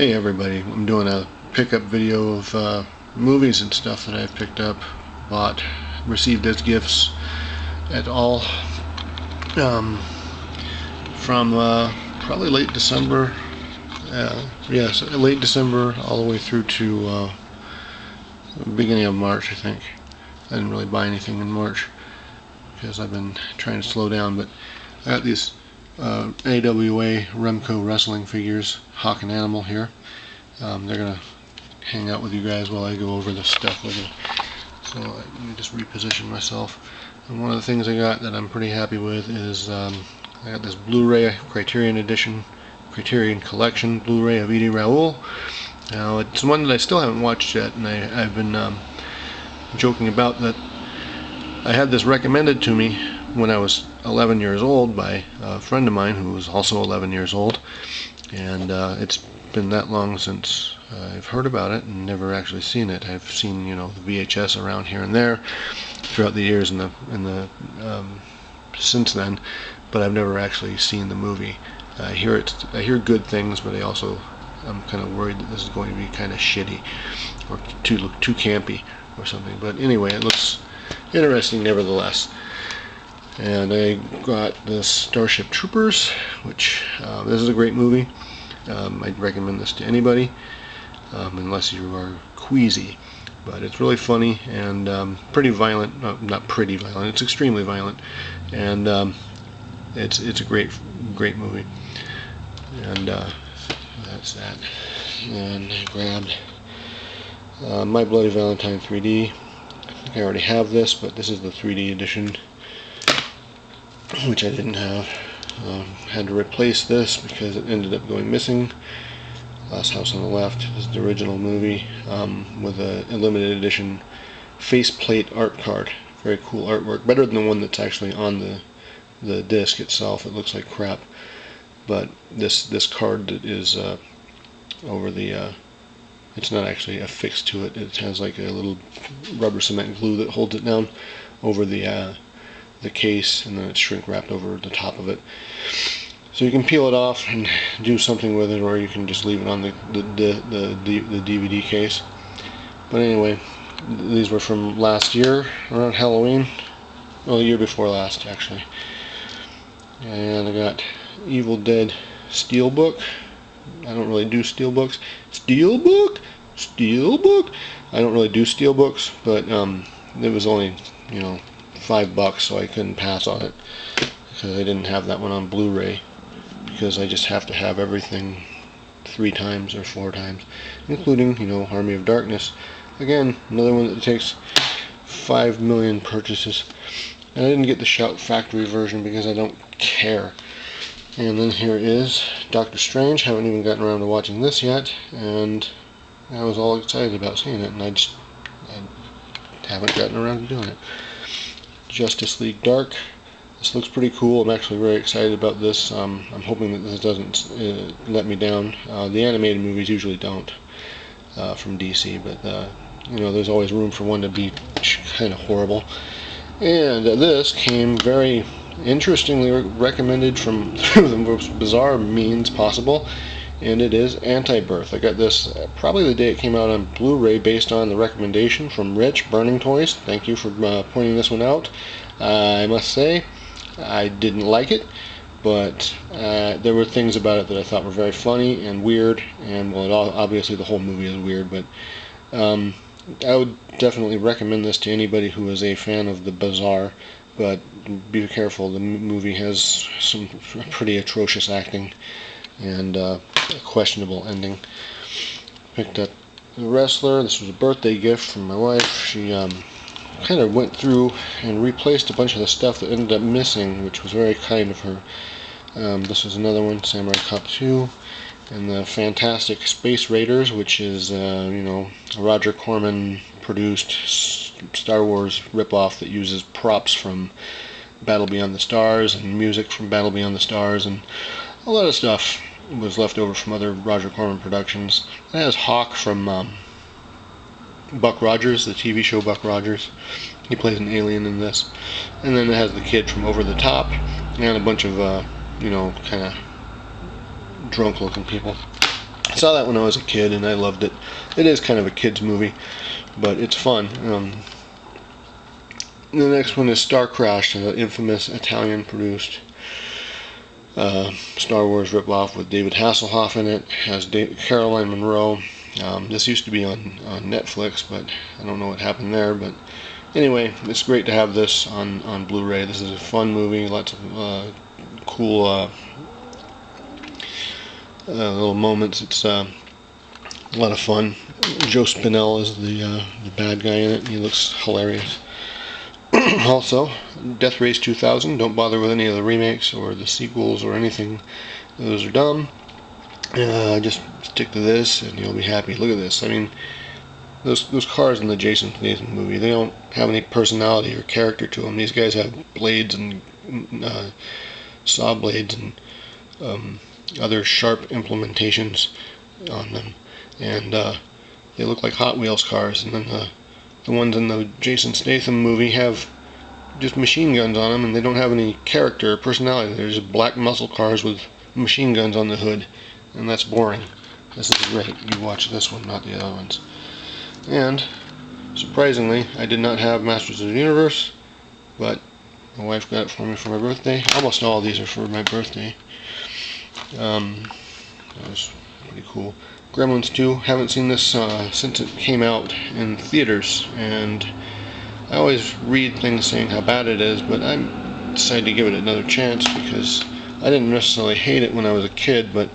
Hey everybody, I'm doing a pickup video of movies and stuff that I've picked up, bought, received as gifts at all from probably late December, yes, late December all the way through to beginning of March, I think. I didn't really buy anything in March because I've been trying to slow down, but I got these AWA Remco wrestling figures, Hawk and Animal here. They're going to hang out with you guys while I go over this stuff with you. So let me just reposition myself. And one of the things I got that I'm pretty happy with is I got this Blu-ray Criterion Collection Blu-ray of Raoul. Now it's one that I still haven't watched yet, and I've been joking about that I had this recommended to me when I was 11 years old by a friend of mine who was also 11 years old, and it's been that long since I've heard about it and never actually seen it. I've seen, the VHS around here and there throughout the years and the since then, but I've never actually seen the movie. I hear good things, but I'm kind of worried that this is going to be kind of shitty or too campy or something. But anyway, it looks interesting nevertheless. And I got this Starship Troopers, which this is a great movie. I'd recommend this to anybody, unless you are queasy. But it's really funny and pretty violent. Not pretty violent. It's extremely violent, and it's a great movie. And that's that. And I grabbed My Bloody Valentine 3D. I think I already have this, but this is the 3D edition, which I didn't have. Had to replace this because it ended up going missing. Last House on the Left is the original movie with a limited edition faceplate art card. Very cool artwork, better than the one that's actually on the disc itself. It looks like crap, but this card that is over the it's not actually affixed to it. It has like a little rubber cement glue that holds it down over the case, and then it's shrink wrapped over the top of it. So you can peel it off and do something with it, or you can just leave it on the DVD case. But anyway, these were from last year around Halloween. Well, the year before last actually. And I got Evil Dead Steelbook. I don't really do Steelbooks. Steelbook. I don't really do Steelbooks, but it was only $5, so I couldn't pass on it because I didn't have that one on Blu-ray, because I just have to have everything 3 times or 4 times, including Army of Darkness. Again, another one that takes 5 million purchases. And I didn't get the Shout Factory version because I don't care. And then here is Doctor Strange. Haven't even gotten around to watching this yet, and I was all excited about seeing it, and I haven't gotten around to doing it. Justice League Dark. This looks pretty cool. I'm actually very excited about this. I'm hoping that this doesn't let me down. The animated movies usually don't from DC, but there's always room for one to be kind of horrible. And this came very interestingly recommended through the most bizarre means possible, and it is AntiBirth. I got this probably the day it came out on Blu-ray based on the recommendation from Rich, Burning Toys. Thank you for pointing this one out. I must say, I didn't like it, but there were things about it that I thought were very funny and weird, and obviously the whole movie is weird, but I would definitely recommend this to anybody who is a fan of the bizarre, but be careful, the movie has some pretty atrocious acting and a questionable ending. Picked up The Wrestler. This was a birthday gift from my wife. She kind of went through and replaced a bunch of the stuff that ended up missing, which was very kind of her. This is another one, Samurai Cop 2, and the Fantastic Space Raiders, which is a Roger Corman produced Star Wars ripoff that uses props from Battle Beyond the Stars and music from Battle Beyond the Stars, and a lot of stuff was left over from other Roger Corman productions. It has Hawk from Buck Rogers, the TV show Buck Rogers. He plays an alien in this. And then it has the kid from Over the Top and a bunch of, kind of drunk looking people. saw that when I was a kid and I loved it. It is kind of a kid's movie, but it's fun. The next one is Star Crash, the infamous Italian-produced Star Wars ripoff with David Hasselhoff in it. Has Caroline Munro. This used to be on Netflix, but I don't know what happened there. But anyway, it's great to have this on Blu-ray. This is a fun movie, lots of cool little moments. It's a lot of fun. Joe Spinell is the bad guy in it, and he looks hilarious. Also, Deathrays 2000. Don't bother with any of the remakes or the sequels or anything. Those are dumb. Just stick to this and you'll be happy. Look at this. I mean, those cars in the Jason Statham movie, they don't have any personality or character to them. These guys have blades and saw blades and other sharp implementations on them, and they look like Hot Wheels cars. And then the ones in the Jason Statham movie have just machine guns on them, and they don't have any character or personality. They're just black muscle cars with machine guns on the hood, and that's boring. This is great. You watch this one, not the other ones. And surprisingly, I did not have Masters of the Universe, but my wife got it for me for my birthday. Almost all of these are for my birthday. That was pretty cool. Gremlins 2, haven't seen this since it came out in theaters, and I always read things saying how bad it is, but I decided to give it another chance because I didn't necessarily hate it when I was a kid, but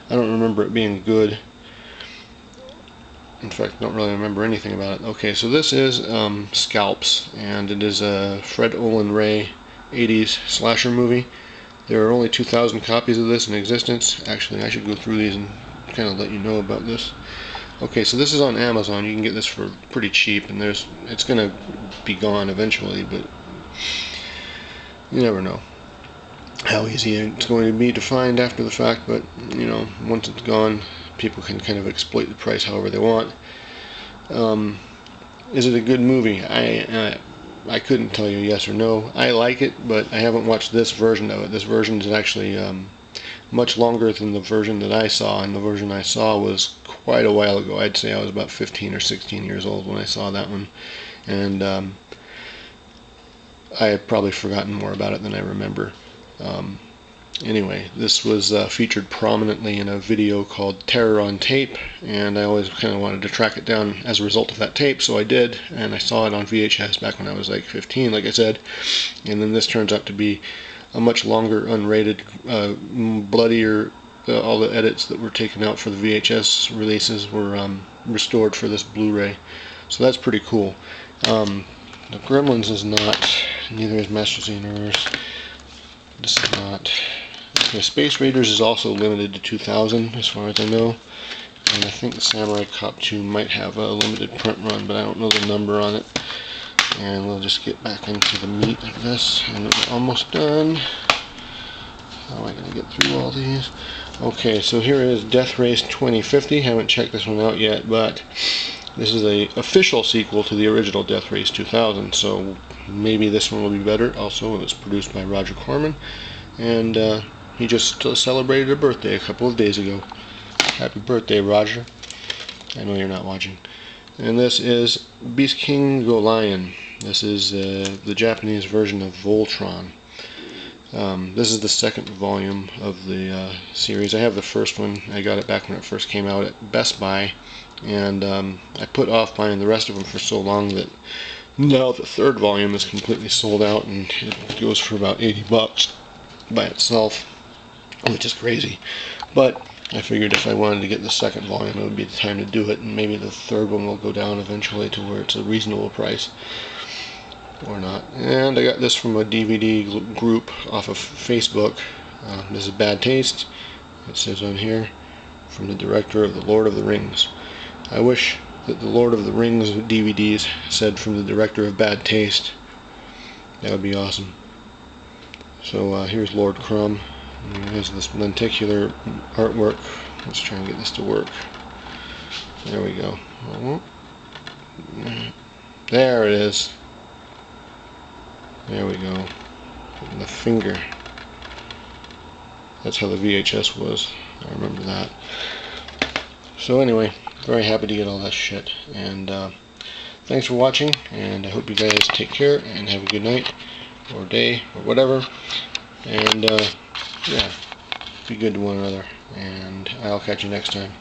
I don't remember it being good. In fact, I don't really remember anything about it. Okay, so this is Scalps, and it is a Fred Olen Ray 80s slasher movie. There are only 2,000 copies of this in existence. Actually, I should go through these and kind of let you know about this. Okay, so this is on Amazon. You can get this for pretty cheap, and it's going to be gone eventually, but you never know how easy it's going to be to find after the fact. But you know, once it's gone, people can kind of exploit the price however they want. Is it a good movie? I couldn't tell you yes or no. I like it, but I haven't watched this version of it. This version is actually much longer than the version that I saw, and the version I saw was quite a while ago. I'd say I was about 15 or 16 years old when I saw that one, and I have probably forgotten more about it than I remember. Anyway, this was featured prominently in a video called Terror on Tape, and I always kind of wanted to track it down as a result of that tape, so I did, and I saw it on VHS back when I was like 15, like I said, and then this turns out to be a much longer, unrated, bloodier, all the edits that were taken out for the VHS releases were restored for this Blu-ray, so that's pretty cool. The Gremlins is not, neither is Masters of the Universe. This is not. Okay, Space Raiders is also limited to 2,000 as far as I know, and I think the Samurai Cop 2 might have a limited print run, but I don't know the number on it. And we'll just get back into the meat of this, and we're almost done. How am I going to get through all these? Okay, so here is Deathrays 2050. Haven't checked this one out yet, but this is a official sequel to the original Deathrays 2000, so maybe this one will be better. Also, it was produced by Roger Corman, and he just celebrated a birthday a couple of days ago. Happy birthday, Roger. I know you're not watching. And this is Beast King Go Lion. This is the Japanese version of Voltron. This is the second volume of the series. I have the first one. I got it back when it first came out at Best Buy, and I put off buying the rest of them for so long that now the third volume is completely sold out, and it goes for about $80 by itself, which is crazy. But I figured if I wanted to get the second volume, it would be the time to do it, and maybe the third one will go down eventually to where it's a reasonable price, or not. And I got this from a DVD group off of Facebook. This is Bad Taste. It says on here, from the director of The Lord of the Rings. I wish that the Lord of the Rings DVDs said from the director of Bad Taste. That would be awesome. So here's Lord Crumb. Here's this lenticular artwork. Let's try and get this to work. There we go. There it is. There we go. The finger. That's how the VHS was. I remember that. So anyway, very happy to get all that shit. And thanks for watching, and I hope you guys take care and have a good night or day or whatever. And yeah, be good to one another. And I'll catch you next time.